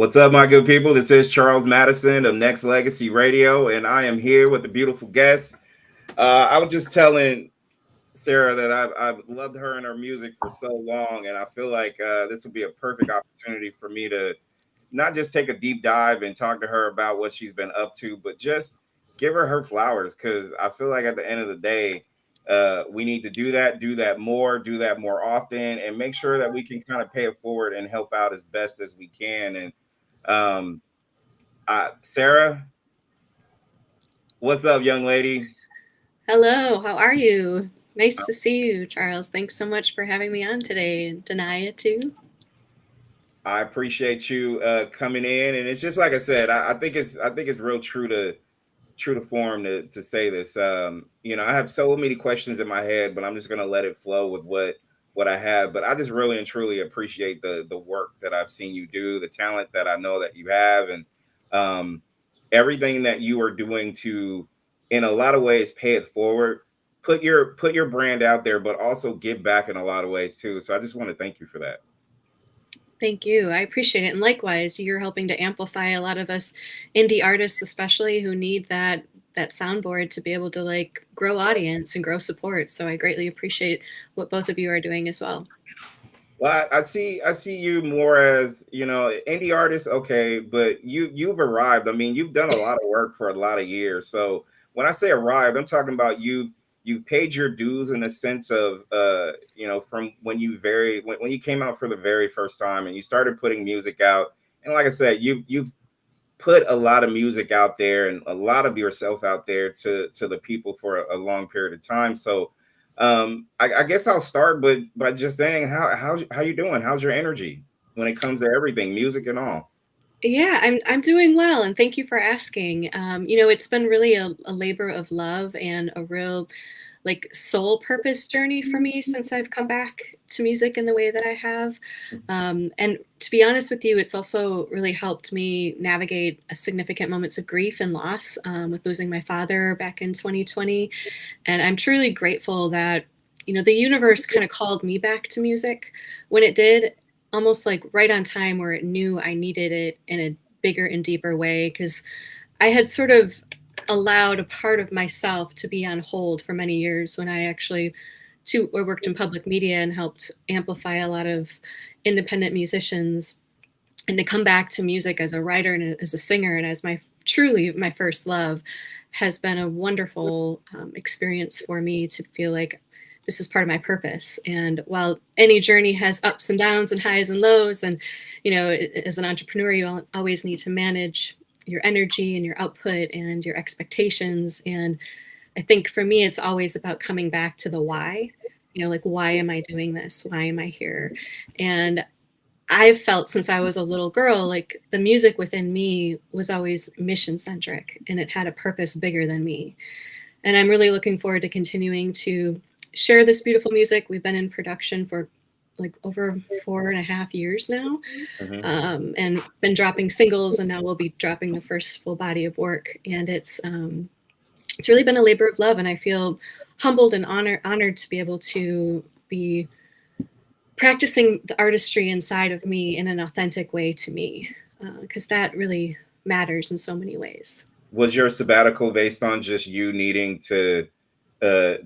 What's up, my good people? This is Charles Madison of Nexxlegacy Radio, and I am here with a beautiful guest. I was just telling Sarah that I've loved her and her music for so long, and I feel like this would be a perfect opportunity for me to not just take a deep dive and talk to her about what she's been up to, but just give her flowers because I feel like at the end of the day, we need to do that more often, and make sure that we can kind of pay it forward and help out as best as we can. And um, Sarah, what's up, young lady? Hello, how are you? Nice to see you, Charles. Thanks so much for having me on today. And Denia, too. I appreciate you coming in, and it's just like I said. I think it's real true to form to say this. I have so many questions in my head, but I'm just gonna let it flow with what I have. But I just really and truly appreciate the work that I've seen you do, the talent that I know that you have, and um, everything that you are doing to, in a lot of ways, pay it forward. Put your brand out there, but also give back in a lot of ways too. So I just want to thank you for that. Thank you. I appreciate it. And likewise, you're helping to amplify a lot of us indie artists, especially who need that soundboard to be able to like grow audience and grow support. So I greatly appreciate what both of you are doing as well. Well, I see you more as, indie artist, okay, but you've arrived. I mean, you've done a lot of work for a lot of years. So when I say arrived, I'm talking about you paid your dues in a sense of from when you came out for the very first time and you started putting music out. And like I said, you've put a lot of music out there and a lot of yourself out there to the people for a long period of time. So I guess I'll start by just saying how you doing? How's your energy when it comes to everything, music and all? Yeah, I'm doing well, and thank you for asking. It's been really a labor of love and a real like soul purpose journey for me since I've come back to music in the way that I have. And to be honest with you, it's also really helped me navigate a significant moments of grief and loss with losing my father back in 2020. And I'm truly grateful that, the universe kind of called me back to music when it did, almost like right on time where it knew I needed it in a bigger and deeper way. Because I had sort of allowed a part of myself to be on hold for many years when I actually I worked in public media and helped amplify a lot of independent musicians, and to come back to music as a writer and as a singer and as my truly my first love has been a wonderful experience for me to feel like this is part of my purpose. And while any journey has ups and downs and highs and lows, and as an entrepreneur, you always need to manage your energy and your output and your expectations. And I think for me, it's always about coming back to the why. Like, why am I doing this? Why am I here? And I've felt since I was a little girl, like the music within me was always mission centric and it had a purpose bigger than me. And I'm really looking forward to continuing to share this beautiful music. We've been in production for like over 4.5 years now, Hmm. and been dropping singles, and now we'll be dropping the first full body of work. And it's really been a labor of love, and I feel humbled and honored to be able to be practicing the artistry inside of me in an authentic way to me, because that really matters in so many ways. Was your sabbatical based on just you needing to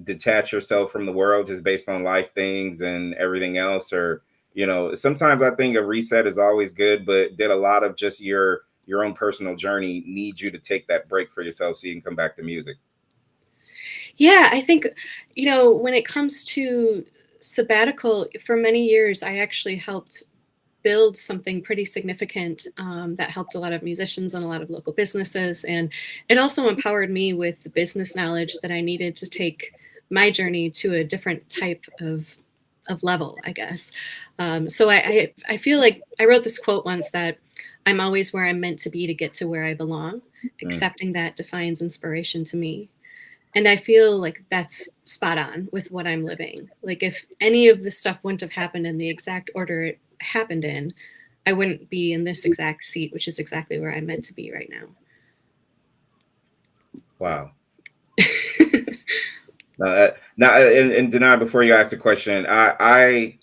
detach yourself from the world, just based on life things and everything else? Or sometimes I think a reset is always good, but did a lot of just your own personal journey need you to take that break for yourself so you can come back to music? Yeah, I think, when it comes to sabbatical, for many years, I actually helped build something pretty significant that helped a lot of musicians and a lot of local businesses. And it also empowered me with the business knowledge that I needed to take my journey to a different type of level, I guess. So I feel like I wrote this quote once that I'm always where I'm meant to be to get to where I belong. Mm. Accepting that defines inspiration to me. And I feel like that's spot on with what I'm living. Like, if any of this stuff wouldn't have happened in the exact order it happened in, I wouldn't be in this exact seat, which is exactly where I'm meant to be right now. Wow. Now, and deny before you ask the question, I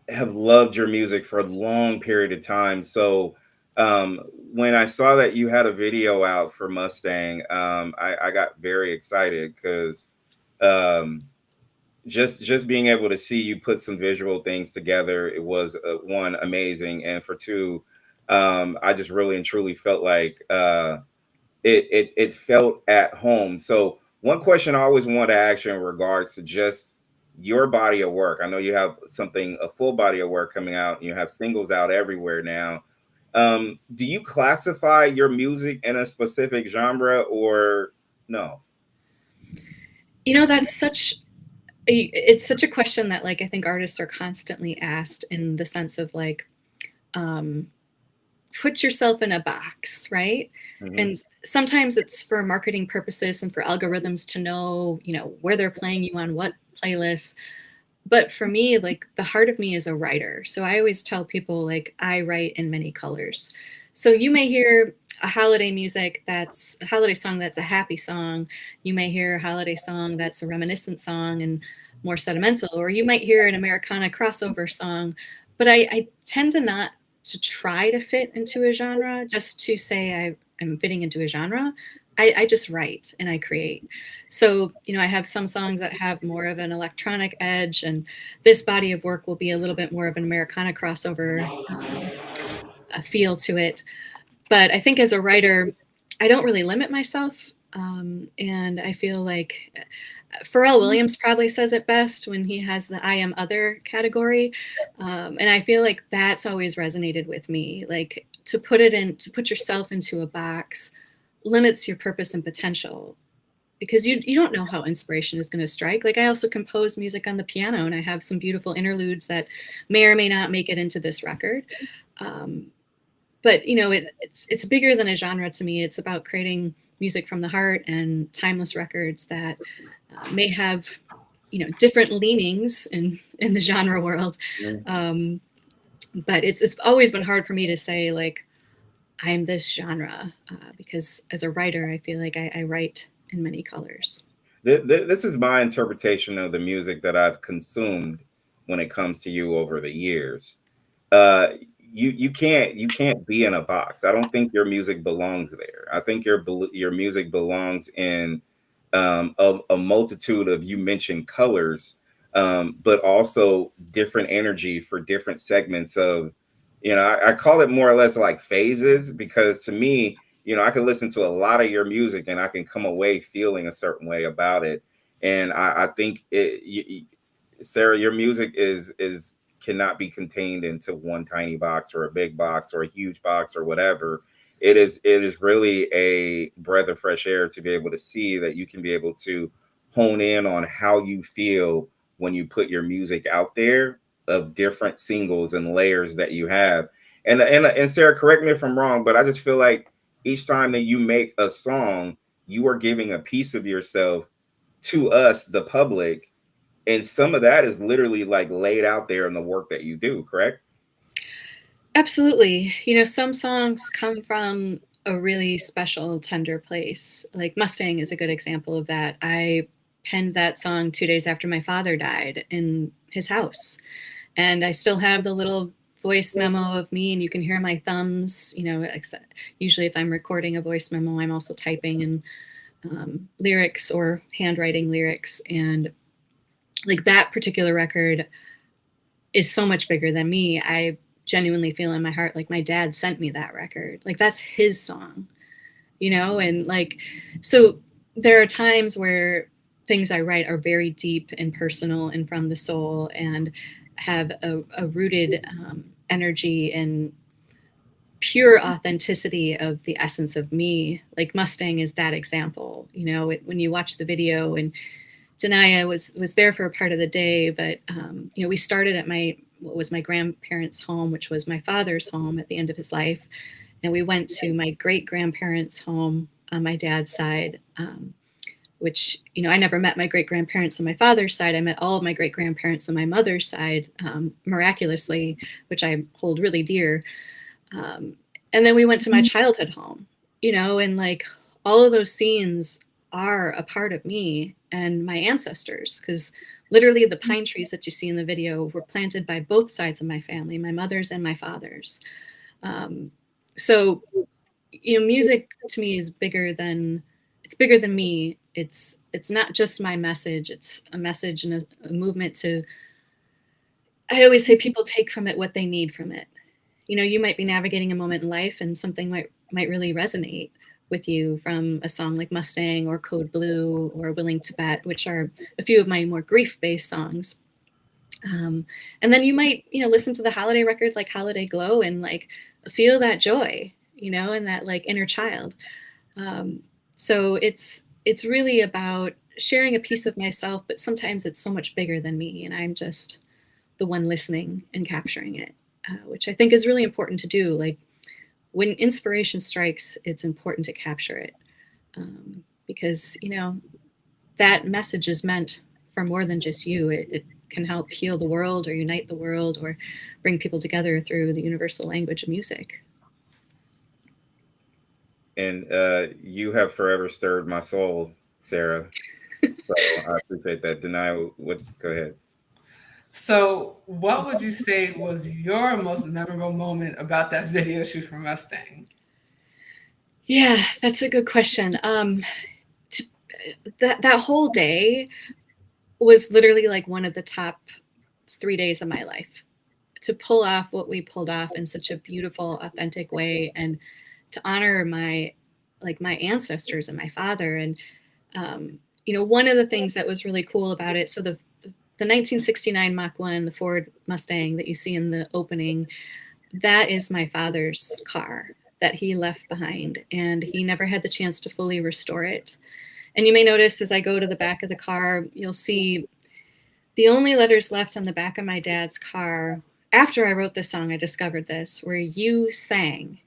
have loved your music for a long period of time. So Um, when I saw that you had a video out for Mustang, I got very excited because um, just being able to see you put some visual things together, it was one, amazing, and for two, I just really and truly felt like it felt at home. So one question I always want to ask you in regards to just your body of work. I know you have a full body of work coming out, and you have singles out everywhere now. Do you classify your music in a specific genre or no? That's it's such a question that, like, I think artists are constantly asked, in the sense of like, um, put yourself in a box, right? Hmm. And sometimes it's for marketing purposes and for algorithms to know, where they're playing you on what playlists. But for me, like, the heart of me is a writer. So I always tell people, like, I write in many colors. So you may hear a holiday song that's a happy song. You may hear a holiday song that's a reminiscent song and more sentimental, or you might hear an Americana crossover song. But I tend to not to try to fit into a genre just to say I'm fitting into a genre. I just write and I create. So, I have some songs that have more of an electronic edge, and this body of work will be a little bit more of an Americana crossover a feel to it. But I think as a writer, I don't really limit myself. And I feel like Pharrell Williams probably says it best when he has the I am other category. And I feel like that's always resonated with me. Like, to put yourself into a box limits your purpose and potential, because you don't know how inspiration is going to strike. Like, I also compose music on the piano, and I have some beautiful interludes that may or may not make it into this record. Um, but it's bigger than a genre to me. It's about creating music from the heart and timeless records that may have different leanings in the genre world. Um, but it's always been hard for me to say, like, I'm this genre, because as a writer, I feel like I write in many colors. This is my interpretation of the music that I've consumed when it comes to you over the years. Uh, you can't be in a box. I don't think your music belongs there. I think your music belongs in a multitude of, you mentioned colors, but also different energy for different segments of, I call it more or less like phases, because to me, I can listen to a lot of your music and I can come away feeling a certain way about it. And I think Sarah, your music is cannot be contained into one tiny box or a big box or a huge box or whatever. It is really a breath of fresh air to be able to see that you can be able to hone in on how you feel when you put your music out there, of different singles and layers that you have. And Sarah, correct me if I'm wrong, but I just feel like each time that you make a song, you are giving a piece of yourself to us, the public, and some of that is literally like laid out there in the work that you do, correct? Absolutely. Some songs come from a really special, tender place. Like Mustang is a good example of that. I penned that song 2 days after my father died in his house. And I still have the little voice memo of me, and you can hear my thumbs. Usually, if I'm recording a voice memo, I'm also typing in lyrics or handwriting lyrics. And like, that particular record is so much bigger than me. I genuinely feel in my heart like my dad sent me that record. Like, that's his song, and like, so there are times where things I write are very deep and personal and from the soul, and have a rooted energy and pure authenticity of the essence of me. Like Mustang is that example. When you watch the video, and Denaya was there for a part of the day, but we started at what was my grandparents' home, which was my father's home at the end of his life, and we went to my great grandparents' home on my dad's side, which I never met my great grandparents on my father's side. I met all of my great grandparents on my mother's side, miraculously, which I hold really dear. Um, and then we went to my childhood home, and like, all of those scenes are a part of me and my ancestors, because literally the pine trees that you see in the video were planted by both sides of my family, my mother's and my father's. Um, So, music to me is bigger than me. It's not just my message. It's a message and a movement to. I always say people take from it what they need from it. You might be navigating a moment in life, and something might really resonate with you from a song like Mustang or Code Blue or Willing to Bet, which are a few of my more grief-based songs. And then you might, listen to the holiday record like Holiday Glow and like feel that joy, and that like inner child. So it's really about sharing a piece of myself, but sometimes it's so much bigger than me, and I'm just the one listening and capturing it, which I think is really important to do. Like when inspiration strikes, it's important to capture it, because that message is meant for more than just you. It can help heal the world or unite the world or bring people together through the universal language of music. And you have forever stirred my soul, Sarah. So I appreciate that. Go ahead. So, what would you say was your most memorable moment about that video shoot for Mustang? Yeah, that's a good question. That whole day was literally like one of the top 3 days of my life. To pull off what we pulled off in such a beautiful, authentic way, and to honor my ancestors and my father. And one of the things that was really cool about it, so the 1969 Mach 1, the Ford Mustang that you see in the opening, that is my father's car that he left behind, and he never had the chance to fully restore it. And you may notice as I go to the back of the car, you'll see the only letters left on the back of my dad's car. After I wrote this song, I discovered this, where you sang.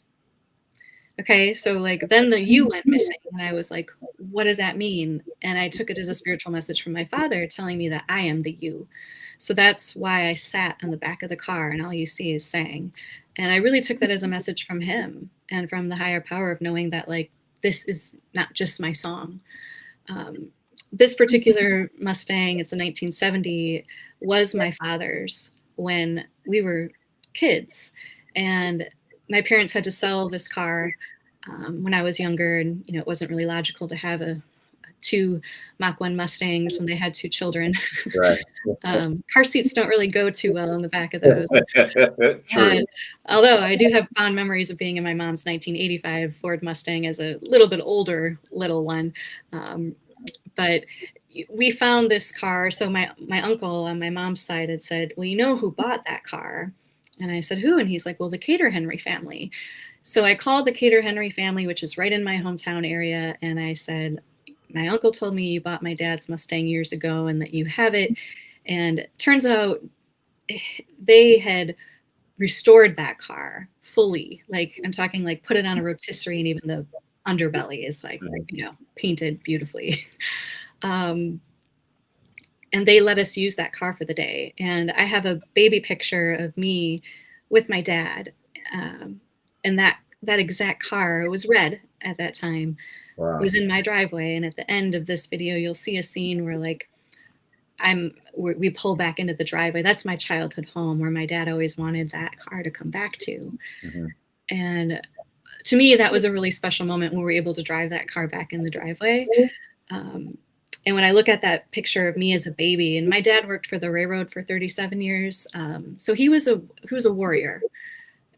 Okay, so like then the you went missing, and I was like, what does that mean? And I took it as a spiritual message from my father telling me that I am the you. So that's why I sat on the back of the car and all you see is sang. And I really took that as a message from him and from the higher power of knowing that like this is not just my song. This particular Mustang, it's a 1970, was my father's when we were kids. And my parents had to sell this car when I was younger, and it wasn't really logical to have two Mach 1 Mustangs when they had two children. Right. Car seats don't really go too well in the back of those. True. Although I do have fond memories of being in my mom's 1985 Ford Mustang as a little bit older little one. But we found this car. So my uncle on my mom's side had said, well, you know who bought that car? And I said, who? And he's like, well, the Cater Henry family. So I called the Cater Henry family, which is right in my hometown area. And I said, my uncle told me you bought my dad's Mustang years ago and that you have it. And it turns out they had restored that car fully. Like I'm talking like put it on a rotisserie, and even the underbelly is like, painted beautifully. And they let us use that car for the day. And I have a baby picture of me with my dad. And that exact car was red at that time. Wow. It was in my driveway. And at the end of this video, you'll see a scene where like we pull back into the driveway. That's my childhood home where my dad always wanted that car to come back to. Mm-hmm. And to me, that was a really special moment when we were able to drive that car back in the driveway. And when I look at that picture of me as a baby, and my dad worked for the railroad for 37 years. So he was a warrior.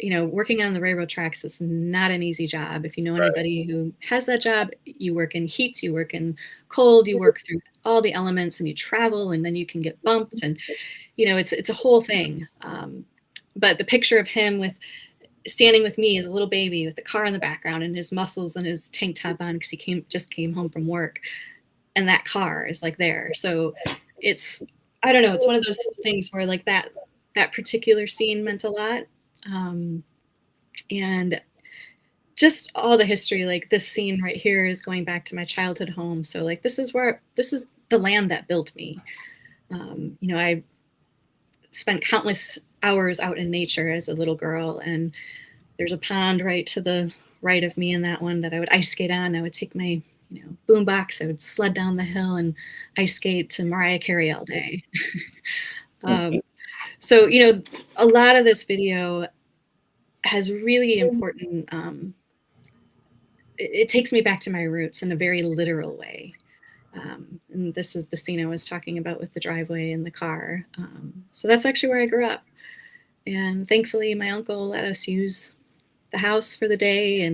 Working on the railroad tracks is not an easy job. If you know anybody who has that job, you work in heat, you work in cold, you work through all the elements, and you travel, and then you can get bumped, and it's a whole thing. But the picture of him standing with me as a little baby with the car in the background and his muscles and his tank top on because he just came home from work, and that car is like there. So it's I don't know. It's one of those things where like that particular scene meant a lot. And just all the history, like this scene right here is going back to my childhood home. So like, this is the land that built me. I spent countless hours out in nature as a little girl, and there's a pond right to the right of me in that one that I would ice skate on. I would take my, boombox, I would sled down the hill and ice skate to Mariah Carey all day. So, a lot of this video, has really important, it takes me back to my roots in a very literal way. And this is the scene I was talking about with the driveway and the car. So that's actually where I grew up. And thankfully, my uncle let us use the house for the day.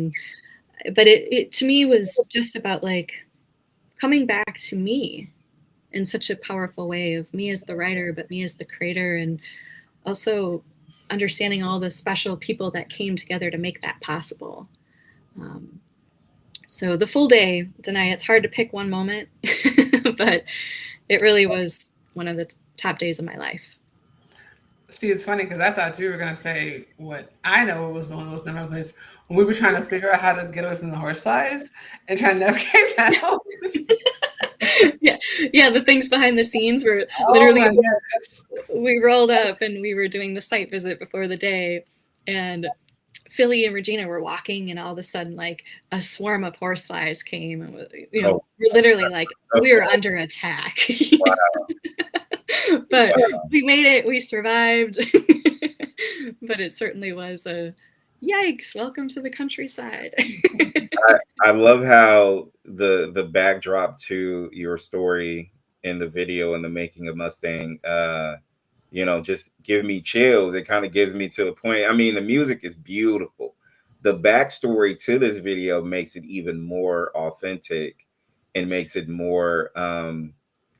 But it to me was just about like coming back to me in such a powerful way, of me as the writer, but me as the creator, and also understanding all the special people that came together to make that possible. So the full day, Denia, it's hard to pick one moment, but it really was one of the top days of my life. See, it's funny because I thought you were going to say what I know was one of those memorable places when we were trying to figure out how to get away from the horseflies and trying to navigate that home. yeah, the things behind the scenes were literally, we rolled up and we were doing the site visit before the day, and Philly and Regina were walking, and all of a sudden, like a swarm of horseflies came, and we're literally like, we were under attack. Wow. But we made it. We survived. But it certainly was a yikes. Welcome to the countryside. I love how the backdrop to your story in the video and the making of Mustang, just give me chills. It kind of gives me to the point. I mean, the music is beautiful. The backstory to this video makes it even more authentic and makes it more,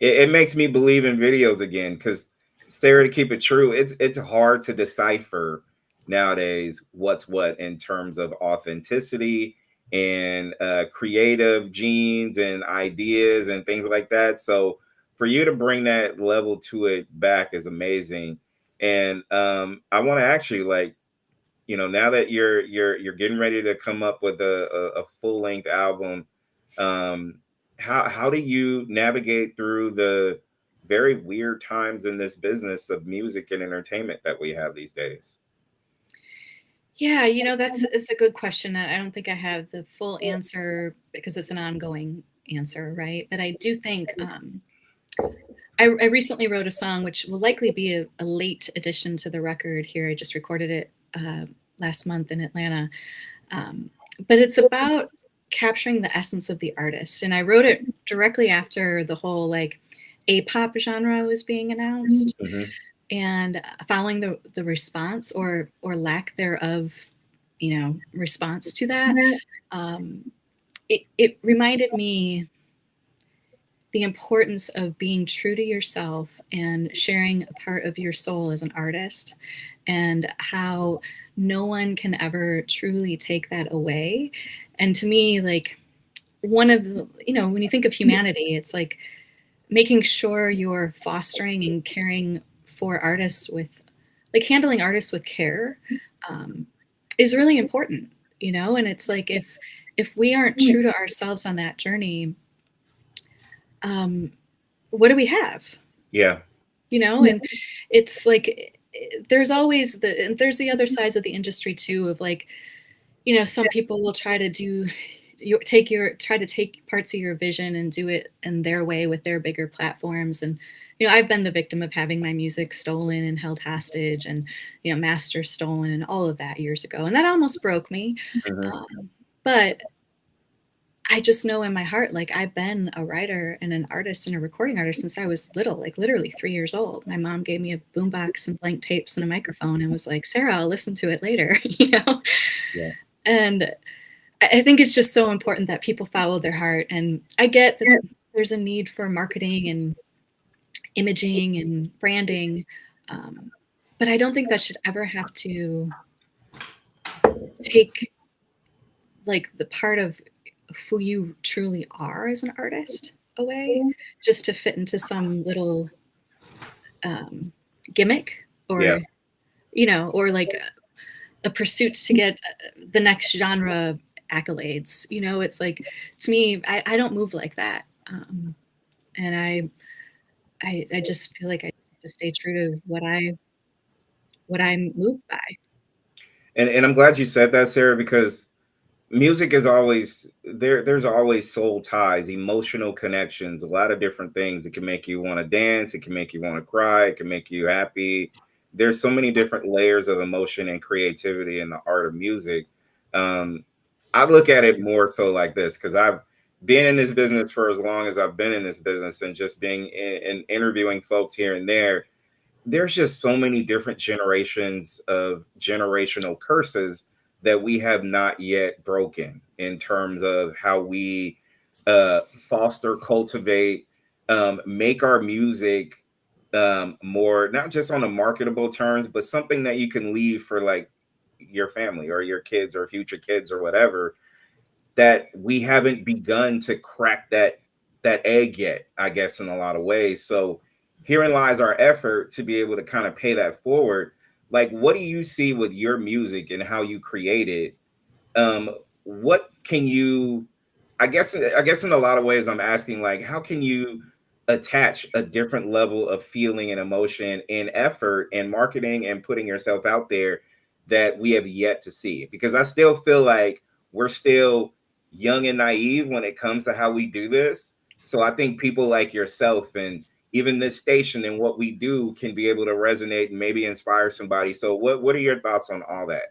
it makes me believe in videos again. Because Sarah, to keep it true, it's hard to decipher nowadays what's what in terms of authenticity and creative genes and ideas and things like that. So for you to bring that level to it back is amazing. And I want to actually, like, now that you're getting ready to come up with a full length album, how do you navigate through the very weird times in this business of music and entertainment that we have these days? Yeah, it's a good question. I don't think I have the full answer because it's an ongoing answer, right? But I do think I recently wrote a song which will likely be a late addition to the record here. I just recorded it last month in Atlanta. But it's about capturing the essence of the artist. And I wrote it directly after the whole like A-pop genre was being announced. Mm-hmm. And following the response or lack thereof, response to that, it reminded me the importance of being true to yourself and sharing a part of your soul as an artist, and how no one can ever truly take that away. And to me, like, one of the, when you think of humanity, it's like making sure you're fostering and caring for artists with, like, handling artists with care is really important, and it's like if we aren't true to ourselves on that journey, what do we have? Yeah. And it's like there's always there's the other sides of the industry too, of like, some people will try to try to take parts of your vision and do it in their way with their bigger platforms. And I've been the victim of having my music stolen and held hostage, and masters stolen and all of that years ago, and that almost broke me. Mm-hmm. But I just know in my heart, like, I've been a writer and an artist and a recording artist since I was little, like literally 3 years old. My mom gave me a boombox and blank tapes and a microphone and was like, Sarah, I'll listen to it later, Yeah. And I think it's just so important that people follow their heart. And I get that there's a need for marketing and imaging and branding, but I don't think that should ever have to take like the part of who you truly are as an artist away, just to fit into some little gimmick, or or like a pursuit to get the next genre accolades. It's like, to me, I don't move like that, and I just feel like I have to stay true to what I'm moved by. And I'm glad you said that, Sarah, because music is always there. There's always soul ties, emotional connections, a lot of different things. It can make you want to dance. It can make you want to cry. It can make you happy. there's so many different layers of emotion and creativity in the art of music. Um, I look at it more so like this because I've been in this business for as long as I've been in this business, and just being in interviewing folks here and there, there's just so many different generations of generational curses that we have not yet broken in terms of how we foster, cultivate, make our music more, not just on the marketable terms, but something that you can leave for like your family or your kids or future kids or whatever, that we haven't begun to crack that egg yet, I guess, in a lot of ways. So herein lies our effort to be able to kind of pay that forward. Like, what do you see with your music and how you create it? What can you, I guess in a lot of ways I'm asking, like, how can you attach a different level of feeling and emotion and effort and marketing and putting yourself out there that we have yet to see? Because I still feel like we're still young and naive when it comes to how we do this. So I think people like yourself and even this station and what we do can be able to resonate and maybe inspire somebody. So what are your thoughts on all that?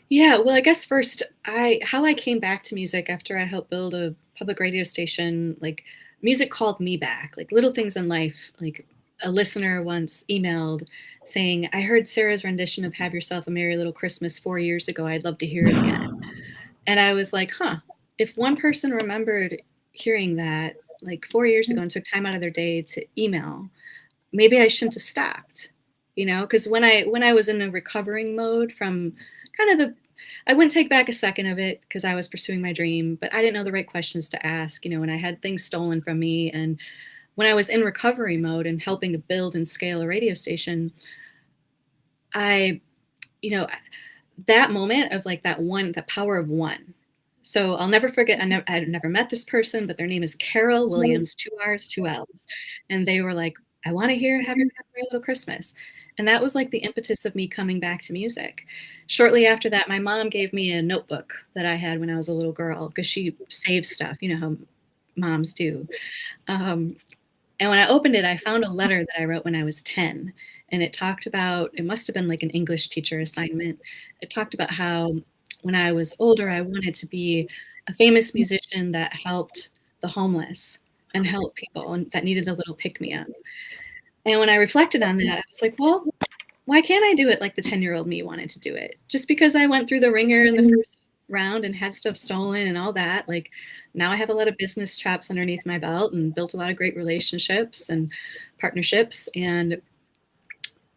Yeah, well, I guess first, how I came back to music after I helped build a public radio station, like music called me back, like little things in life. Like a listener once emailed saying, "I heard Sarah's rendition of Have Yourself a Merry Little Christmas 4 years ago. I'd love to hear it again." And I was like, huh, if one person remembered hearing that like 4 years ago and took time out of their day to email, maybe I shouldn't have stopped, because when I was in a recovering mode from kind of I wouldn't take back a second of it because I was pursuing my dream, but I didn't know the right questions to ask, and I had things stolen from me. And when I was in recovery mode and helping to build and scale a radio station, I, you know, that moment of like the power of one. So I'll never forget. I'd never met this person, but their name is Carol Williams, 2 R's, 2 L's, and they were like, "I want to hear Have Your Merry Little Christmas," and that was like the impetus of me coming back to music. Shortly after that, my mom gave me a notebook that I had when I was a little girl because she saved stuff. You know how moms do. Um, and when I opened it, I found a letter that I wrote when I was 10. And it talked about, it must have been like an English teacher assignment. It talked about how when I was older, I wanted to be a famous musician that helped the homeless and helped people and that needed a little pick me up. And when I reflected on that, I was like, well, why can't I do it like the 10-year-old me wanted to do it? Just because I went through the ringer in the first round and had stuff stolen and all that, like now I have a lot of business chops underneath my belt and built a lot of great relationships and partnerships. And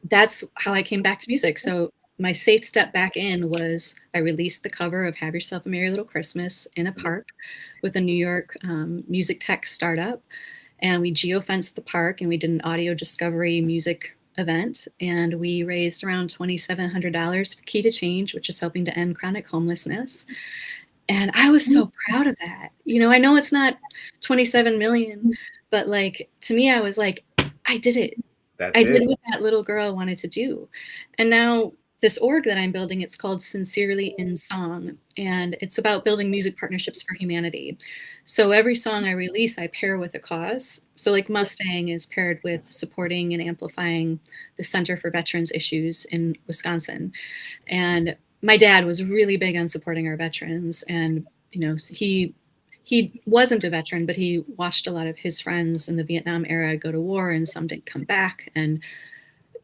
that's how I came back to music. So my safe step back in was I released the cover of Have Yourself a Merry Little Christmas in a park with a New York music tech startup. And we geofenced the park and we did an audio discovery music event. And we raised around $2,700 for Key to Change, which is helping to end chronic homelessness. And I was so proud of that. I know it's not 27 million, but like to me, I was like, I did it. I did what that little girl wanted to do. And now this org that I'm building, it's called Sincerely in Song, and it's about building music partnerships for humanity. So every song I release, I pair with a cause. So like Mustang is paired with supporting and amplifying the Center for Veterans Issues in Wisconsin. And my dad was really big on supporting our veterans. And, he wasn't a veteran, but he watched a lot of his friends in the Vietnam era go to war and some didn't come back. And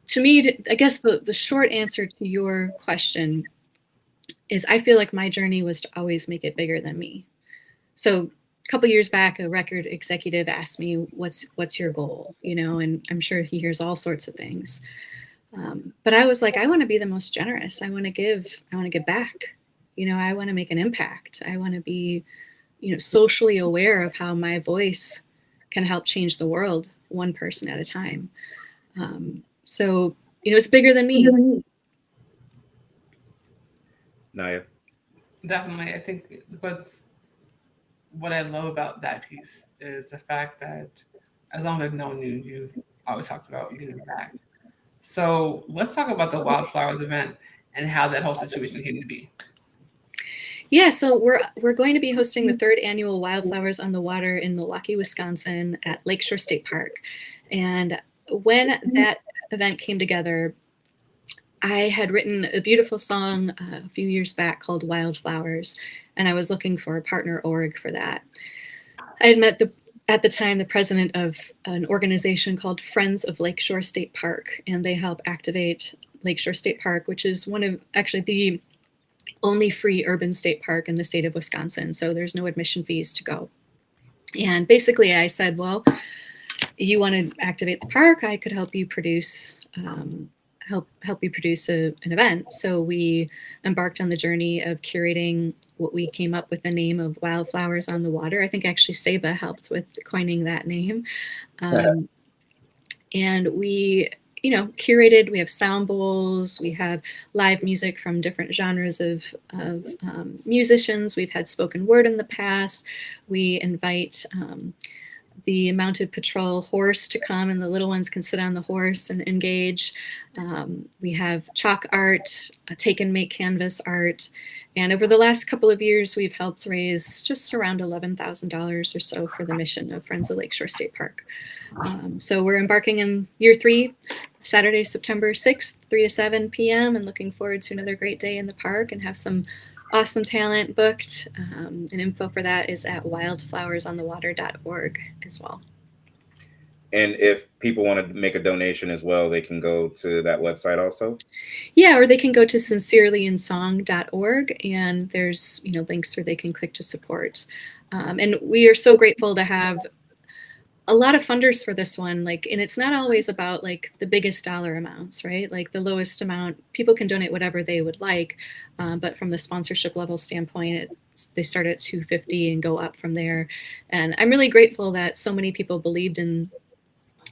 to me, I guess the short answer to your question is I feel like my journey was to always make it bigger than me. So a couple years back, a record executive asked me, what's your goal? And I'm sure he hears all sorts of things. But I was like, I want to be the most generous. I want to give back. I want to make an impact. I want to be, socially aware of how my voice can help change the world one person at a time. So, it's bigger than me. Naya. Definitely. I think what I love about that piece is the fact that as long as I've known you, you've always talked about giving back. So let's talk about the Wildflowers event and how that whole situation came to be. Yeah, so we're going to be hosting the 3rd annual Wildflowers on the Water in Milwaukee, Wisconsin at Lakeshore State Park. And when that event came together, I had written a beautiful song a few years back called Wildflowers, and I was looking for a partner org for that. I had met at the time the president of an organization called Friends of Lakeshore State Park, and they help activate Lakeshore State Park, which is one of actually the only free urban state park in the state of Wisconsin. So there's no admission fees to go. And basically I said, well, you want to activate the park, I could help you produce help you produce an event. So we embarked on the journey of curating what we came up with the name of Wildflowers on the Water. I think actually Seba helped with coining that name. And we, curated, we have sound bowls, we have live music from different genres of musicians. We've had spoken word in the past. We invite the mounted patrol horse to come, and the little ones can sit on the horse and engage. We have chalk art, take and make canvas art. And over the last couple of years, we've helped raise just around $11,000 or so for the mission of Friends of Lakeshore State Park. So we're embarking in year 3, Saturday, September 6th, 3 to 7 p.m. and looking forward to another great day in the park and have some awesome talent booked. And info for that is at wildflowersonthewater.org as well. And if people want to make a donation as well, they can go to that website also? Yeah, or they can go to sincerelyinsong.org, and there's links where they can click to support. And we are so grateful to have a lot of funders for this one, and it's not always about the biggest dollar amounts, right? Like the lowest amount, people can donate whatever they would like, but from the sponsorship level standpoint, they start at $250 and go up from there. And I'm really grateful that so many people believed in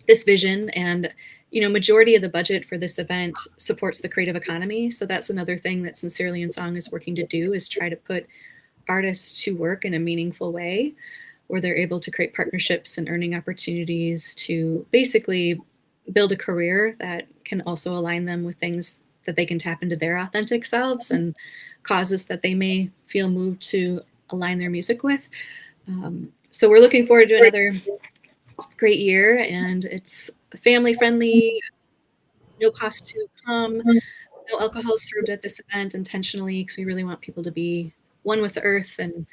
this vision, and majority of the budget for this event supports the creative economy. So that's another thing that Sincerely in Song is working to do, is try to put artists to work in a meaningful way, where they're able to create partnerships and earning opportunities to basically build a career that can also align them with things that they can tap into their authentic selves and causes that they may feel moved to align their music with. So we're looking forward to another great year, and it's family friendly, no cost to come, no alcohol served at this event intentionally, because we really want people to be one with the earth and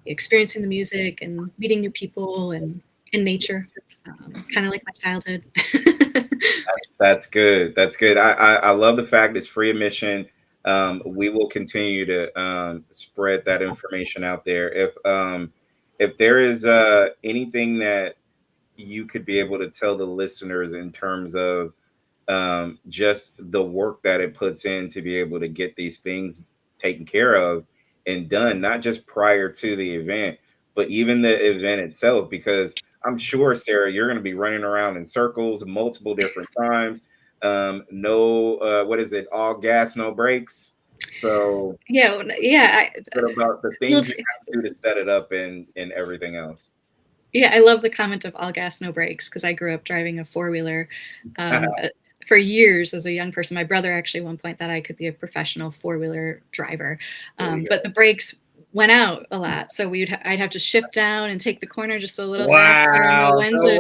experiencing the music and meeting new people and in nature, kind of like my childhood. That's good. That's good. I love the fact it's free admission. We will continue to spread that information out there. If there is anything that you could be able to tell the listeners in terms of just the work that it puts in to be able to get these things taken care of and done, not just prior to the event, but even the event itself, because I'm sure, Sarah, you're going to be running around in circles multiple different times. What is it? All gas, no brakes. So yeah. what about the things you have to do to set it up and everything else? Yeah, I love the comment of all gas, no brakes, because I grew up driving a four-wheeler for years as a young person. My brother actually at one point thought I could be a professional four-wheeler driver, but the brakes went out a lot, so I'd have to shift down and take the corner just a little faster and know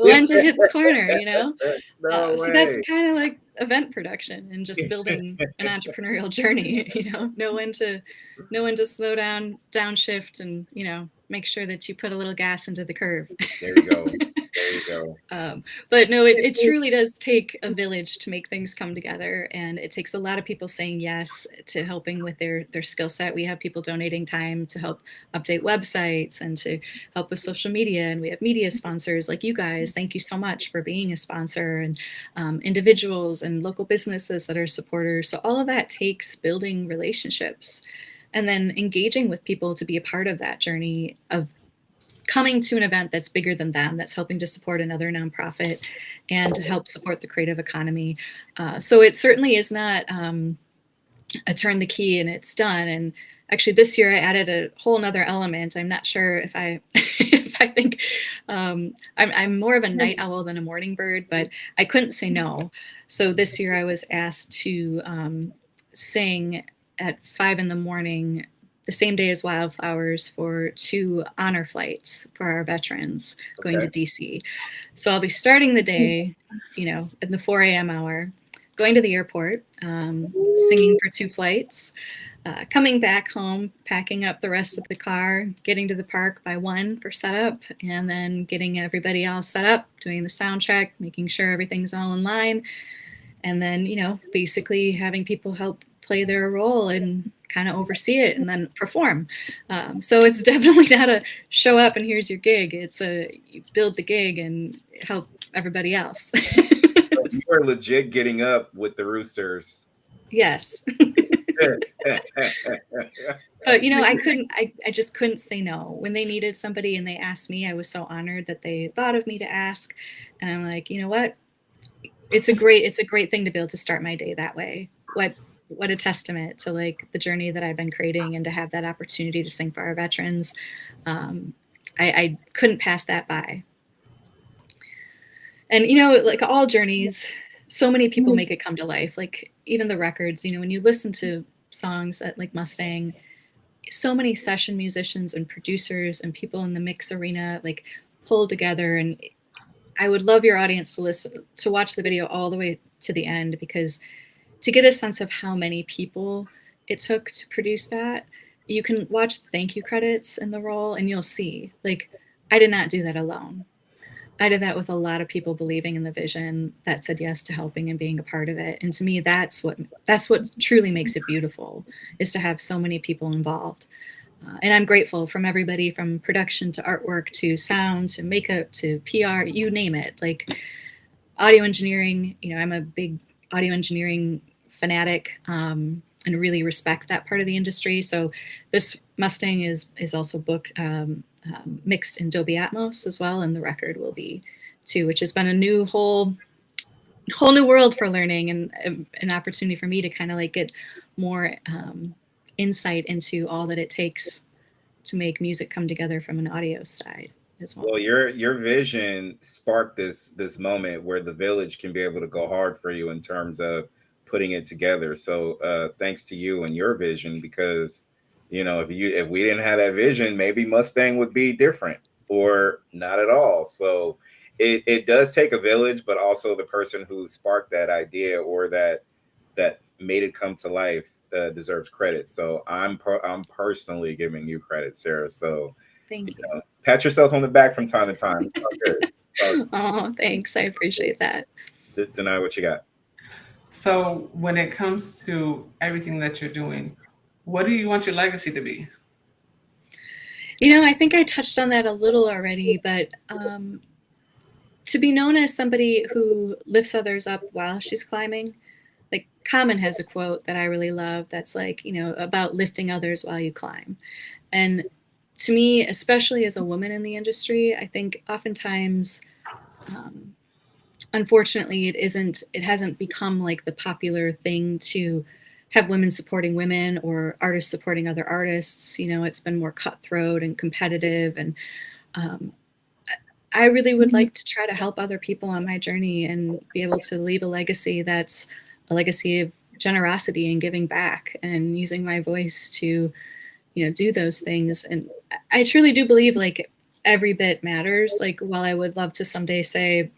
when to hit the corner, So that's kind of like event production and just building an entrepreneurial journey, know when to slow down, downshift, and make sure that you put a little gas into the curve. There you go. There you go. But no, it truly does take a village to make things come together, and it takes a lot of people saying yes to helping with their skill set. We have people donating time to help update websites and to help with social media, and we have media sponsors like you guys. Thank you so much for being a sponsor, and individuals and local businesses that are supporters. So all of that takes building relationships and then engaging with people to be a part of that journey of coming to an event that's bigger than them, that's helping to support another nonprofit and to help support the creative economy. So it certainly is not a turn the key and it's done. And actually this year I added a whole nother element. I'm not sure if I think I'm more of a night owl than a morning bird, but I couldn't say no. So this year I was asked to sing at 5 a.m. the same day as Wildflowers for 2 honor flights for our veterans going to Okay. DC. So I'll be starting the day, in the 4 a.m. hour, going to the airport, singing for 2 flights, coming back home, packing up the rest of the car, getting to the park by 1 for setup, and then getting everybody all set up, doing the sound check, making sure everything's all in line, and then, basically having people help play their role and kind of oversee it and then perform. So it's definitely not a show up and here's your gig. It's you build the gig and help everybody else. So you are legit getting up with the roosters. Yes. But I just couldn't say no. When they needed somebody and they asked me, I was so honored that they thought of me to ask. And I'm like, you know what? It's a great thing to be able to start my day that way. What a testament to like the journey that I've been creating, and to have that opportunity to sing for our veterans. I couldn't pass that by. And like all journeys, so many people make it come to life. Like even the records, when you listen to songs at like Mustang, so many session musicians and producers and people in the mix arena like pulled together. And I would love your audience to watch the video all the way to the end, because to get a sense of how many people it took to produce that, you can watch the thank you credits in the roll and you'll see, like, I did not do that alone. I did that with a lot of people believing in the vision that said yes to helping and being a part of it. And to me, that's what truly makes it beautiful, is to have so many people involved. And I'm grateful from everybody from production to artwork to sound to makeup to PR, you name it. Like audio engineering, I'm a big audio engineering fanatic, and really respect that part of the industry. So this Mustang is also booked, mixed in Dolby Atmos as well, and the record will be too, which has been a whole new world for learning, and an opportunity for me to kind of like get more insight into all that it takes to make music come together from an audio side as well. Well, your vision sparked this moment where the village can be able to go hard for you in terms of putting it together. So thanks to you and your vision, because if we didn't have that vision, maybe Mustang would be different or not at all. So it does take a village, but also the person who sparked that idea or that made it come to life deserves credit. So I'm personally giving you credit, Sarah. So Thank you. Pat yourself on the back from time to time. It's all good. Oh, thanks. I appreciate that. Deny what you got. So when it comes to everything that you're doing, what do you want your legacy to be? I think I touched on that a little already, but to be known as somebody who lifts others up while she's climbing. Like Common has a quote that I really love that's like, about lifting others while you climb. And to me, especially as a woman in the industry, I think oftentimes, unfortunately, it hasn't become like the popular thing to have women supporting women or artists supporting other artists. It's been more cutthroat and competitive. And I really would like to try to help other people on my journey and be able to leave a legacy that's a legacy of generosity and giving back and using my voice to, do those things. And I truly do believe like every bit matters. Like while I would love to someday say,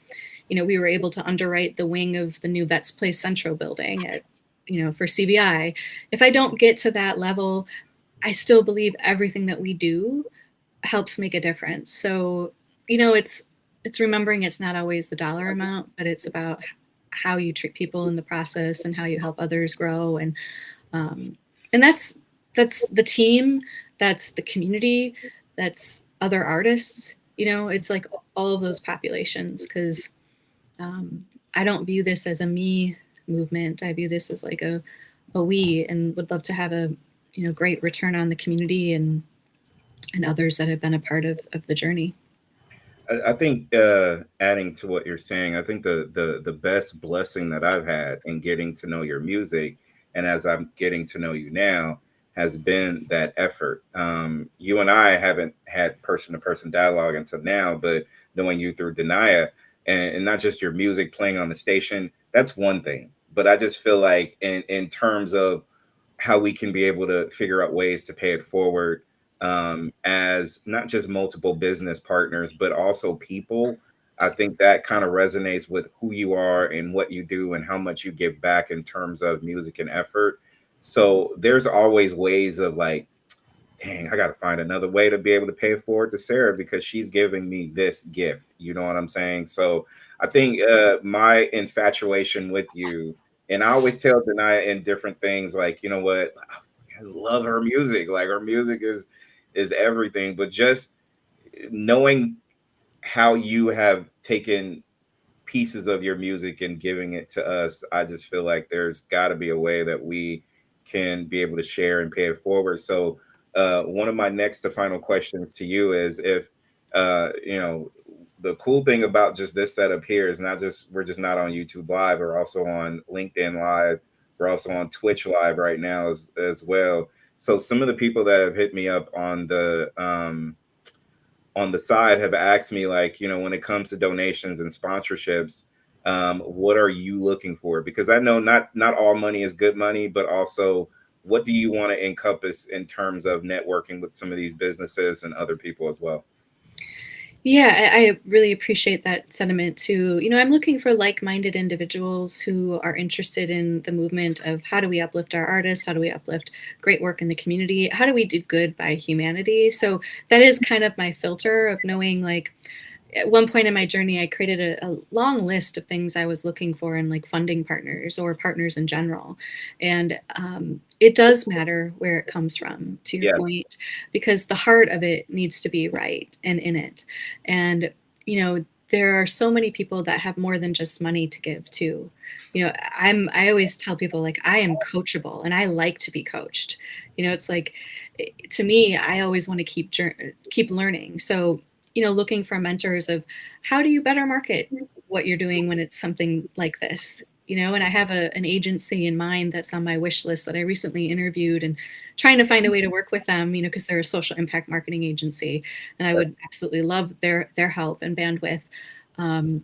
we were able to underwrite the wing of the new Vets Place Central building at, for CBI. If I don't get to that level, I still believe everything that we do helps make a difference. So, it's remembering it's not always the dollar amount, but it's about how you treat people in the process and how you help others grow. And that's the team, that's the community, that's other artists, it's like all of those populations. Cause I don't view this as a me movement. I view this as like a we, and would love to have a, great return on the community and others that have been a part of the journey. I think adding to what you're saying, I think the best blessing that I've had in getting to know your music, and as I'm getting to know you now, has been that effort. You and I haven't had person-to-person dialogue until now, but knowing you through Denia, and not just your music playing on the station, that's one thing. But I just feel like in terms of how we can be able to figure out ways to pay it forward, as not just multiple business partners, but also people. I think that kind of resonates with who you are and what you do and how much you give back in terms of music and effort. So there's always ways of like, dang, I got to find another way to be able to pay it forward to Sarah because she's giving me this gift. You know what I'm saying? So I think my infatuation with you, and I always tell Denia in different things, like, you know what, I love her music. Like her music is everything. But just knowing how you have taken pieces of your music and giving it to us, I just feel like there's got to be a way that we can be able to share and pay it forward. So, one of my next to final questions to you is if, you know, the cool thing about just this setup here is not just we're just not on YouTube Live, we're also on LinkedIn Live, we're also on Twitch Live right now as well. So, some of the people that have hit me up on the side have asked me, like, you know, when it comes to donations and sponsorships, what are you looking for? Because I know not all money is good money, but also what do you want to encompass in terms of networking with some of these businesses and other people as well? Yeah, I really appreciate that sentiment too. I'm looking for like-minded individuals who are interested in the movement of how do we uplift our artists? How do we uplift great work in the community? How do we do good by humanity? So that is kind of my filter of knowing, like, at one point in my journey, I created a long list of things I was looking for in like funding partners or partners in general. And it does matter where it comes from, to your Yeah, point, because the heart of it needs to be right and in it. And, there are so many people that have more than just money to give too. I always tell people, like, I am coachable and I like to be coached. It's like, to me, I always want to keep learning. So, looking for mentors of how do you better market what you're doing when it's something like this, and I have an agency in mind that's on my wish list that I recently interviewed, and trying to find a way to work with them, because they're a social impact marketing agency, and I would absolutely love their help and bandwidth. Um,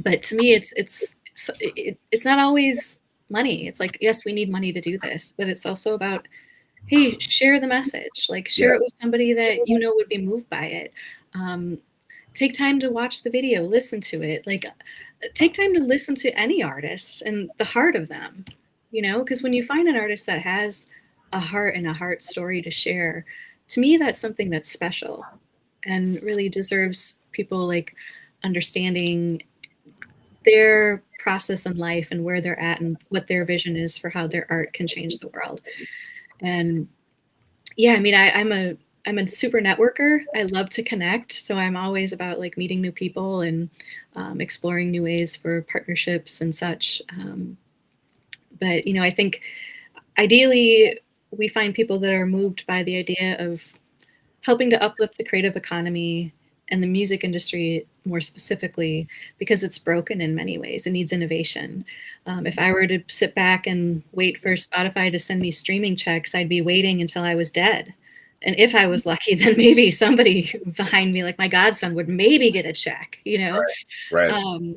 but to me, it's not always money. It's like, yes, we need money to do this, but it's also about, hey, share the message, like yeah, share it with somebody that would be moved by it. um, Take time to watch the video, listen to it, like take time to listen to any artist and the heart of them, because when you find an artist that has a heart and a heart story to share, to me that's something that's special and really deserves people like understanding their process in life and where they're at and what their vision is for how their art can change the world. And yeah, I mean, I'm a super networker. I love to connect, so I'm always about like meeting new people and exploring new ways for partnerships and such. But I think ideally we find people that are moved by the idea of helping to uplift the creative economy and the music industry more specifically, because it's broken in many ways. It needs innovation. If I were to sit back and wait for Spotify to send me streaming checks, I'd be waiting until I was dead. And if I was lucky, then maybe somebody behind me, like my godson, would maybe get a check, right. um,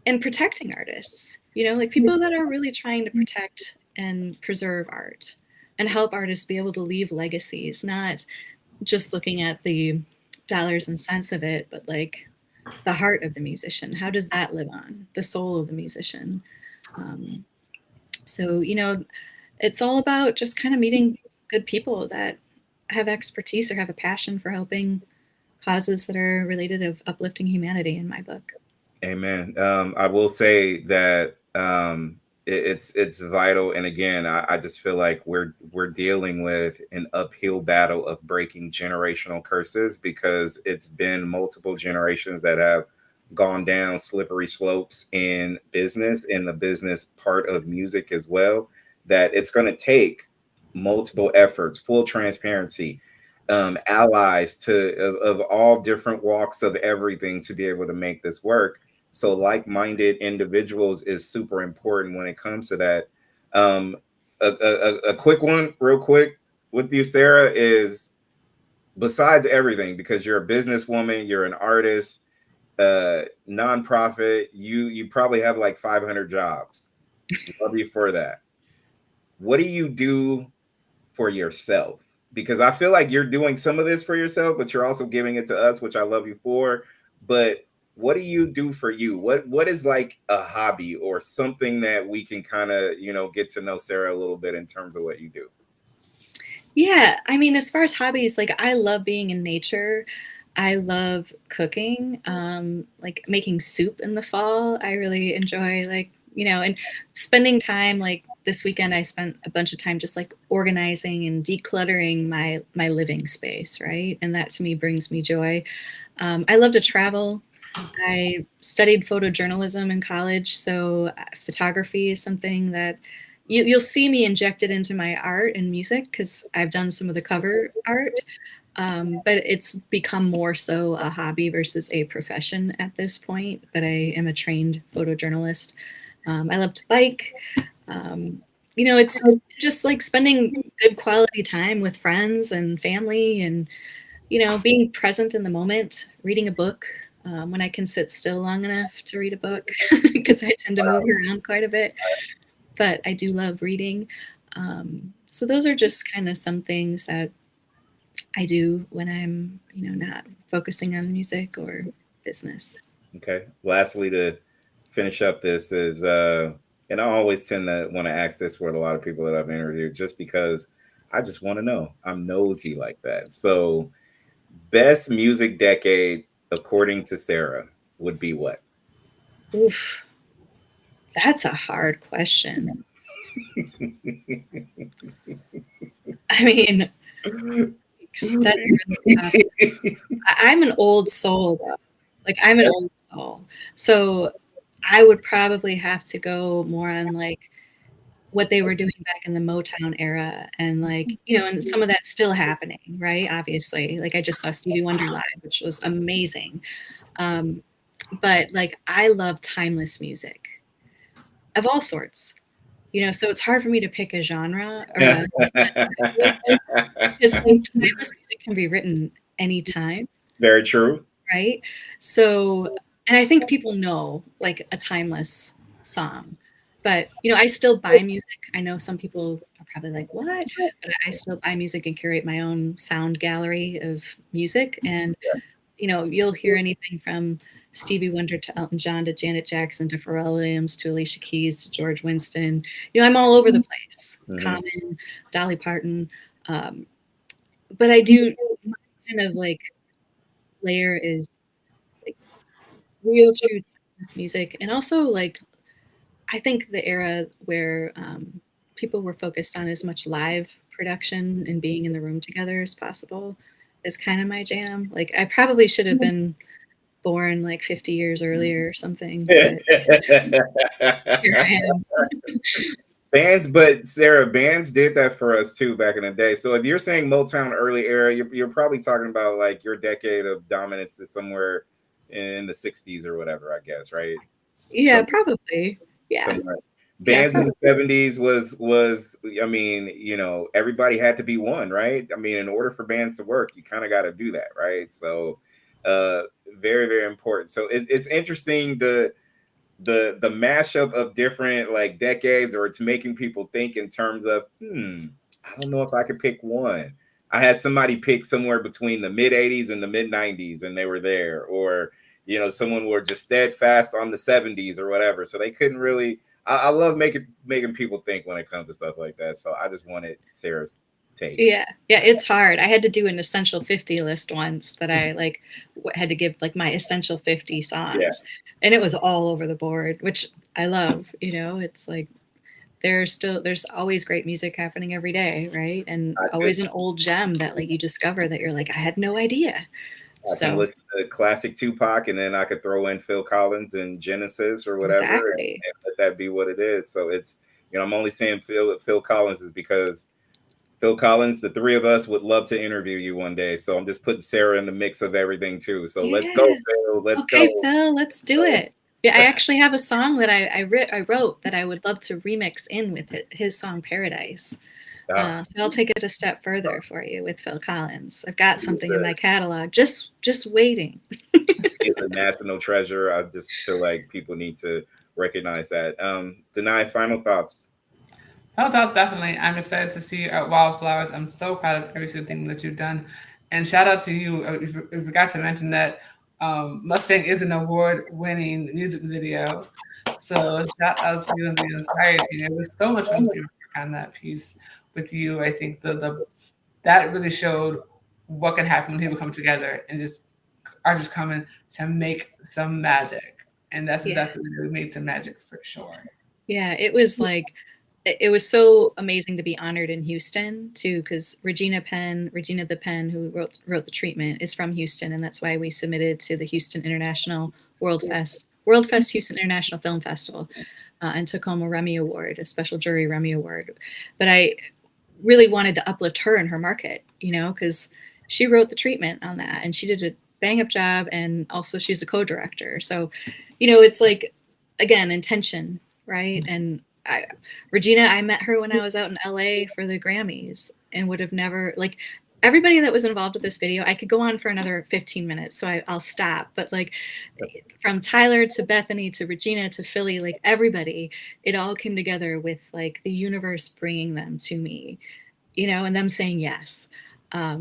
and protecting artists, like people that are really trying to protect and preserve art and help artists be able to leave legacies, not just looking at the dollars and cents of it, but like the heart of the musician. How does that live on? The soul of the musician. Um, so, it's all about just kind of meeting good people that have expertise or have a passion for helping causes that are related of uplifting humanity in my book. Amen. I will say that it's vital, and again, I just feel like we're dealing with an uphill battle of breaking generational curses because it's been multiple generations that have gone down slippery slopes in the business part of music as well. That it's going to take multiple efforts, full transparency, allies of all different walks of everything to be able to make this work. So like-minded individuals is super important when it comes to that. Um, a quick one, real quick, with you, Sarah, is besides everything, because you're a businesswoman, you're an artist, nonprofit, you probably have like 500 jobs. Love you for that. what do you do for yourself? Because I feel like you're doing some of this for yourself, but you're also giving it to us, which I love you for. But what do you do for you? What is like a hobby or something that we can kind of, get to know Sarah a little bit in terms of what you do? Yeah, I mean, as far as hobbies, like I love being in nature. I love cooking, like making soup in the fall. I really enjoy and spending time like this weekend I spent a bunch of time just like organizing and decluttering my living space, right? And that to me brings me joy. I love to travel. I studied photojournalism in college, so photography is something that you'll see me injected into my art and music because I've done some of the cover art, but it's become more so a hobby versus a profession at this point. But I am a trained photojournalist. I love to bike. Um, it's just like spending good quality time with friends and family and being present in the moment, reading a book when I can sit still long enough to read a book because I tend to move around quite a bit. But I do love reading. So those are just kind of some things that I do when I'm, not focusing on music or business. Okay. Lastly, to finish up this is, and I always tend to want to ask this with a lot of people that I've interviewed, just because I just want to know. I'm nosy like that. So, best music decade according to Sarah would be what? Oof, that's a hard question. I mean, that's really tough. I'm an old soul though. Like I'm an old soul. So I would probably have to go more on like what they were doing back in the Motown era and like, and some of that's still happening, right? Obviously. Like I just saw Stevie Wonder live, which was amazing. Um, but like I love timeless music of all sorts. So it's hard for me to pick a genre or because like timeless music can be written anytime, Very true. right? So, and I think people know like a timeless song, but I still buy music. I know some people are probably like, what? But I still buy music and curate my own sound gallery of music. And, you'll hear anything from Stevie Wonder to Elton John to Janet Jackson to Pharrell Williams to Alicia Keys to George Winston. I'm all over the place. Common, Dolly Parton. Um, but I do kind of like layer is like real true timeless music and also like I think the era where people were focused on as much live production and being in the room together as possible is kind of my jam. Like I probably should have been born like 50 years earlier or something, but here I am. Bands, but Sarah, bands did that for us too back in the day. So if you're saying Motown early era, you're probably talking about like your decade of dominance is somewhere in the 60s or whatever, I guess, right? Yeah, probably. Yeah. Somewhere. Yeah, Bands in the 70s was I mean, everybody had to be one, right? I mean, in order for bands to work, you kind of got to do that, right? So very, very important. So it's interesting the mashup of different like decades, or it's making people think in terms of I don't know if I could pick one. I had somebody pick somewhere between the mid 80s and the mid 90s and they were there, or someone were just steadfast on the 70s or whatever, so they couldn't really. I love making people think when it comes to stuff like that, so I just wanted Sarah's take. Yeah, it's hard. I had to do an essential 50 list once that I like had to give like my essential 50 songs, and it was all over the board, which I love. It's like there's always great music happening every day, right? And always an old gem that like you discover that you're like I had no idea. I can listen to classic Tupac, and then I could throw in Phil Collins and Genesis or whatever, and let that be what it is. So it's I'm only saying Phil Collins is because Phil Collins, the three of us would love to interview you one day. So I'm just putting Sarah in the mix of everything too. So let's go, Phil. Let's go. Phil, let's do it. Yeah, I actually have a song that I wrote that I would love to remix in with his song Paradise. So I'll take it a step further for you with Phil Collins. I've got something in my catalog, just waiting. It's a national treasure. I just feel like people need to recognize that. Denai, final thoughts. Oh, that's definitely. I'm excited to see you at Wildflowers. I'm so proud of every single thing that you've done, and shout out to you. We forgot to mention that Mustang is an award-winning music video. So shout out to you and the entire team. It was so much fun to work on that piece with you. I think the that really showed what can happen when people come together and just are just coming to make some magic. And that's Yeah. exactly what we made some magic for sure. Yeah, it was like it was so amazing to be honored in Houston too, because Regina the Pen, who wrote the treatment, is from Houston, and that's why we submitted to the Houston International World Fest Houston International Film Festival, and took home a Remy Award, a special jury Remy Award. But I really wanted to uplift her and her market, because she wrote the treatment on that, and she did a bang up job, and also she's a co-director. So, it's like, again, intention, right? And Regina, I met her when I was out in LA for the Grammys, and would have never, like, everybody that was involved with this video, I could go on for another 15 minutes, so I'll stop. But like, from Tyler to Bethany to Regina to Philly, like everybody, it all came together with like the universe bringing them to me, and them saying yes.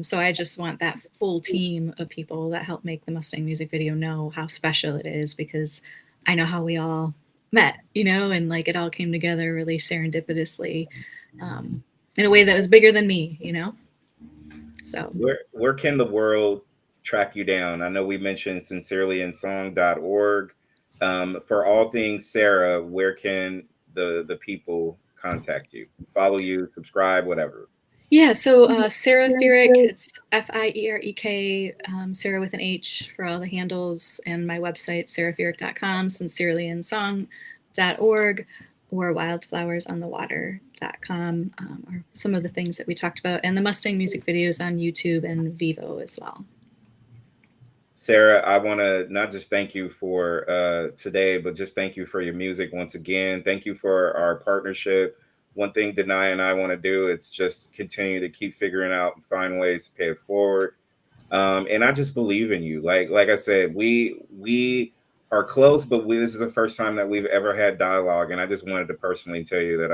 So I just want that full team of people that helped make the Mustang music video know how special it is, because I know how we all met, and like it all came together really serendipitously, in a way that was bigger than me, So Where can the world track you down? I know we mentioned sincerelyinsong.org. For all things Sarah, where can the people contact you? Follow you, subscribe, whatever. yeah, so Sarah Fierek, it's Fierek, Sarah with an H for all the handles, and my website, sarahfierek.com, sincerelyinsong.org, or wildflowersonthewater.com, are some of the things that we talked about, and the Mustang music videos on YouTube and Vivo as well. Sarah, I want to not just thank you for today, but just thank you for your music once again. Thank you for our partnership. One thing Denai and I want to do, it's just continue to keep figuring out and find ways to pay it forward. And I just believe in you. Like I said, we are close, but this is the first time that we've ever had dialogue. And I just wanted to personally tell you that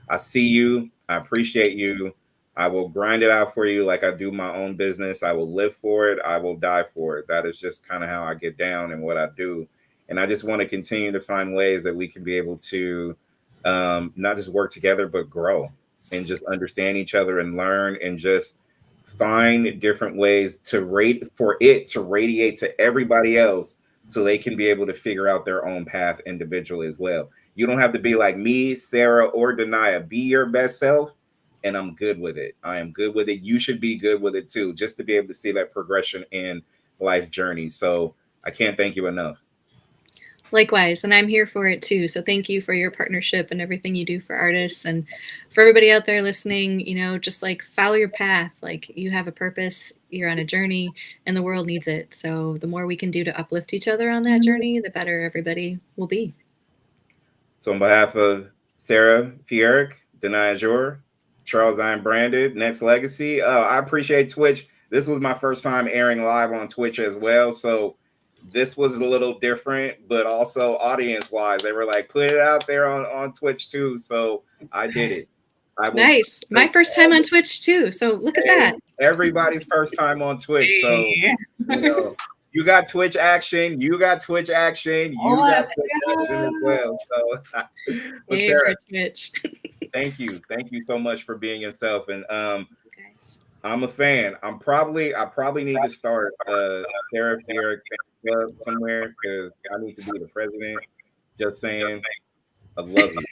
I see you, I appreciate you. I will grind it out for you like I do my own business. I will live for it. I will die for it. That is just kind of how I get down and what I do. And I just want to continue to find ways that we can be able to not just work together, but grow and just understand each other and learn and just find different ways to radiate to everybody else so they can be able to figure out their own path individually as well. You don't have to be like me, Sarah, or Denia. Be your best self, and I'm good with it. I am good with it. You should be good with it too, just to be able to see that progression in life journey. So I can't thank you enough. Likewise, and I'm here for it too. So thank you for your partnership and everything you do for artists, and for everybody out there listening, just like follow your path. Like, you have a purpose, you're on a journey, and the world needs it. So the more we can do to uplift each other on that journey, the better everybody will be. So on behalf of Sarah Fierek, Denia Jour, Charles I'm Branded, Nexxlegacy. I appreciate Twitch. This was my first time airing live on Twitch as well. So this was a little different, but also audience-wise, they were like, put it out there on Twitch too. So I did it. Nice. My first time on Twitch too. So look at that. Everybody's first time on Twitch. So you got Twitch action. You got Twitch action. You got Twitch action as well. So, but Sarah, Twitch. Thank you so much for being yourself. And I'm a fan. I probably need to start Sarah Fierek club somewhere, because I need to be the president. Just saying, I love you.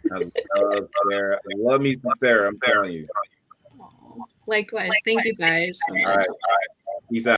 I love Sarah. I love me some Sarah. I'm telling you. Likewise. Thank you guys so much. All right. Peace out.